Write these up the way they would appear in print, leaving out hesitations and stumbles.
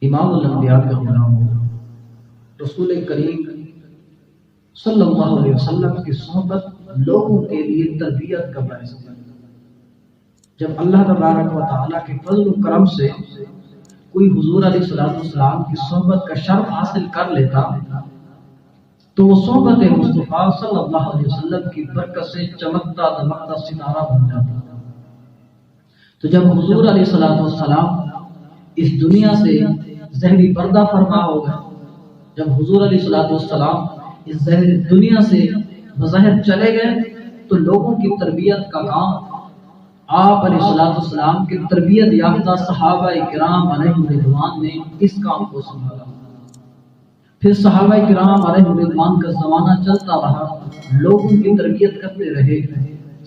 امام الانبیاء کے غلام ہو، رسول کریم صلی اللہ علیہ وسلم کی صحبت لوگوں کے لیے تربیت کا باعث ہے۔ جب اللہ تبارک و تعالیٰ کے فضل و کرم سے کوئی حضور علیہ السلام کی صحبت کا شرف حاصل کر لیتا تو وہ صحبت مصطفیٰ صلی اللہ علیہ وسلم کی برکت سے چمکتا دمکتا ستارہ بن جاتا۔ تو جب حضور علیہ السلام اس دنیا سے ظہری پردہ فرما ہو گئے، جب حضور علیہ السلام اس ظہری دنیا سے بظاہر چلے گئے تو لوگوں کی تربیت کا کام آپ علیہ السلام کے تربیت یافتہ صحابہ کرام علیہم رضوان نے اس کام کو سنبھالا۔ پھر صحابہ کرام علیہم رضوان کا زمانہ چلتا رہا، لوگوں کی تربیت کرتے رہے۔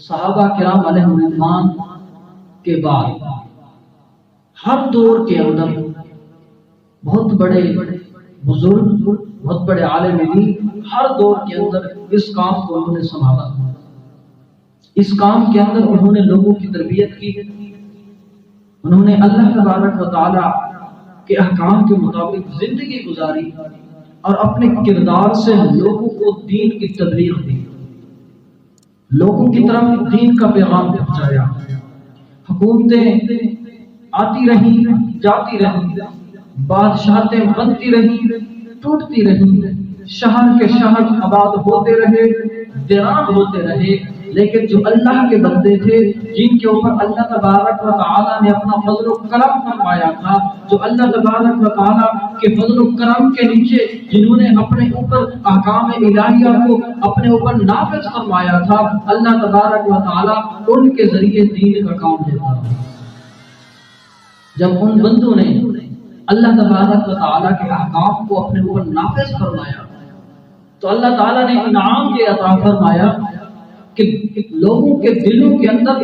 صحابہ کرام علیہم رضوان کے بعد ہر دور کے اندر بہت بڑے بزرگ، بہت بڑے عالم دین ہر دور کے اندر اس کام کو انہوں نے سنبھالا۔ اس کام کے اندر انہوں نے لوگوں کی تربیت کی، انہوں نے اللہ تبارک و تعالی کے احکام کے مطابق زندگی گزاری اور اپنے کردار سے لوگوں کو دین کی تبلیغ دی، لوگوں کی طرف دین کا پیغام پہنچایا۔ حکومتیں آتی رہیں، جاتی رہیں، بادشاہتیں بنتی رہیں، ٹوٹتی رہیں، شہر کے شہر آباد ہوتے رہے، ویران ہوتے رہے، لیکن جو اللہ کے بندے تھے، جن کے اوپر اللہ تبارک و تعالیٰ نے اپنا فضل و کرم فرمایا تھا، جو اللہ تبارک و تعالیٰ کے فضل و کرم کے نیچے جنہوں نے اپنے اوپر احکام الہیہ کو اپنے اوپر نافذ فرمایا تھا، اللہ تبارک و تعالیٰ ان کے ذریعے دین کا کام دیتا تھا۔ جب ان بندوں نے اللہ تبارک و تعالیٰ کے احکام کو اپنے اوپر نافذ فرمایا تو اللہ تعالیٰ نے انعام یہ عطا فرمایا کہ لوگوں کے دلوں کے اندر،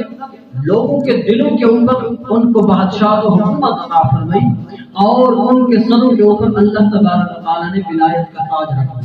لوگوں کے دلوں کے اوپر ان کو بادشاہ و حکومت عطا فرمائی اور ان کے سروں کے اوپر اللہ تبارک و تعالیٰ نے ولایت کا تاج رکھا۔